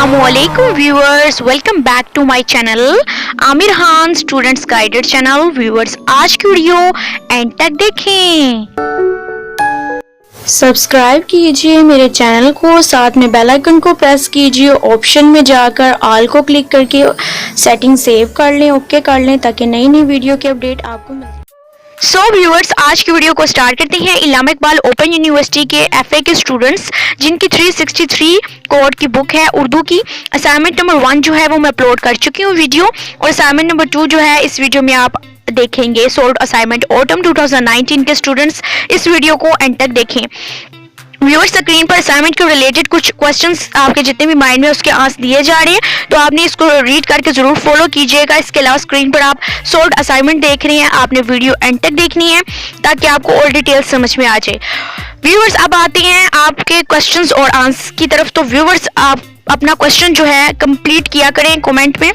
अस्सलामुअलैकुम viewers, welcome back to my channel Aamir Khan students guided channel. Viewers, आज की video and तक देखें। सब्सक्राइब कीजिए मेरे चैनल को, साथ में बेल आइकन को प्रेस कीजिए। ऑप्शन में जाकर ऑल को क्लिक करके सेटिंग सेव कर लें, ओके कर लें, ताकि नई नई वीडियो की अपडेट आपको मिले। सो व्यूअर्स, आज की वीडियो को स्टार्ट करते हैं। इल्लामा इकबाल ओपन यूनिवर्सिटी के एफए के स्टूडेंट्स जिनकी 363 कोड की बुक है उर्दू की, असाइनमेंट नंबर 1 जो है वो मैं अपलोड कर चुकी हूँ वीडियो, और असाइनमेंट नंबर 2 जो है इस वीडियो में आप देखेंगे। सोल्ड असाइनमेंट ऑटम 2019 के स्टूडेंट्स इस वीडियो को एंड तक देखें। व्यूअर्स, स्क्रीन पर असाइनमेंट के रिलेटेड कुछ क्वेश्चंस आपके जितने भी माइंड में उसके आंसर दिए जा रहे हैं, तो आपने इसको रीड करके जरूर फॉलो कीजिएगा। इसके अलावा स्क्रीन पर आप सोल्ड असाइनमेंट देख रहे हैं, आपने वीडियो एंड तक देखनी है ताकि आपको और डिटेल्स समझ में आ जाए। व्यूअर्स, अब आते हैं आपके क्वेश्चंस और आंसर की तरफ। तो व्यूअर्स, आप अपना क्वेश्चन जो है कंप्लीट किया करें कमेंट में।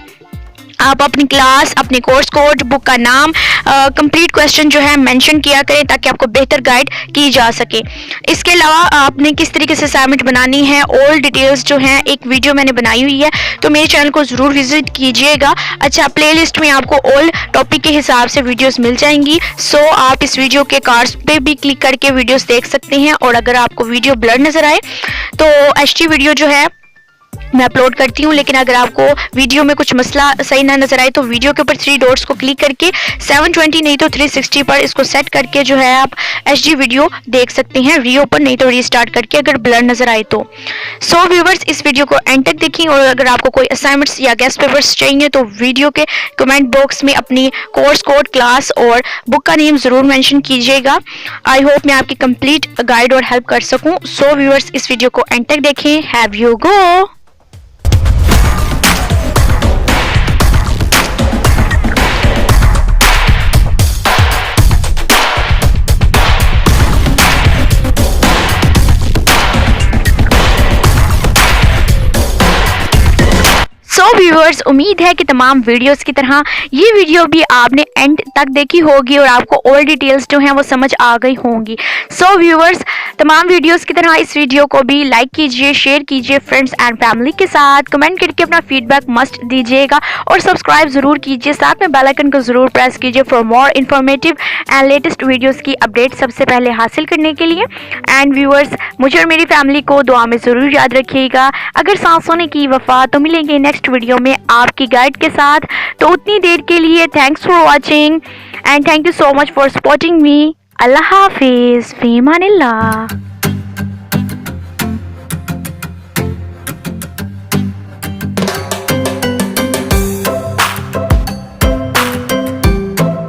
आप अपनी क्लास, अपने कोर्स कोड, बुक का नाम, कंप्लीट क्वेश्चन जो है मेंशन किया करें ताकि आपको बेहतर गाइड की जा सके। इसके अलावा आपने किस तरीके से असाइनमेंट बनानी है, ऑल डिटेल्स जो हैं एक वीडियो मैंने बनाई हुई है, तो मेरे चैनल को ज़रूर विजिट कीजिएगा। अच्छा, प्लेलिस्ट में आपको ऑल टॉपिक के हिसाब से वीडियोस मिल जाएंगी। सो आप इस वीडियो के कार्ड्स पे भी क्लिक करके वीडियोस देख सकते हैं। और अगर आपको वीडियो ब्लर नज़र आए तो एचडी वीडियो जो है मैं अपलोड करती हूँ, लेकिन अगर आपको वीडियो में कुछ मसला सही ना नजर आए तो वीडियो के ऊपर 3 डॉट्स को क्लिक करके 720 नहीं तो 360 पर इसको सेट करके जो है आप एचडी वीडियो देख सकते हैं, रीओपन नहीं तो रीस्टार्ट करके, अगर ब्लर नजर आए तो। सो व्यूअर्स, इस वीडियो को एंड तक देखें, और अगर आपको कोई असाइनमेंट्स या गेस्ट पेपर्स चाहिए तो वीडियो के कमेंट बॉक्स में अपनी कोर्स कोड, क्लास और बुक का नेम जरूर मेंशन कीजिएगा। आई होप मैं आपकी कंप्लीट गाइड और हेल्प कर सकूं। सो व्यूअर्स, इस वीडियो को एंड तक देखें। Have you go. So viewers, उम्मीद है कि तमाम वीडियोस की तरह ये वीडियो भी आपने एंड तक देखी होगी और आपको ऑल डिटेल्स जो हैं वो समझ आ गई होंगी। सो व्यूअर्स, तमाम वीडियोस की तरह इस वीडियो को भी लाइक कीजिए, शेयर कीजिए फ्रेंड्स एंड फैमिली के साथ, कमेंट करके अपना फीडबैक मस्ट दीजिएगा और सब्सक्राइब ज़रूर कीजिए। साथ में बेल आइकन को ज़रूर प्रेस कीजिए for more informative and latest videos की अपडेट सबसे पहले हासिल करने के लिए। एंड व्यूअर्स, मुझे और मेरी फैमिली को दुआ में ज़रूर याद रखिएगा। अगर सांसों ने की वफा, तो मिलेंगे नेक्स्ट वीडियो में आपकी गाइड के साथ। तो उतनी देर के लिए thanks for watching and thank you so much for supporting me. अल्लाह हाफिज़, फी अमानिल्लाह।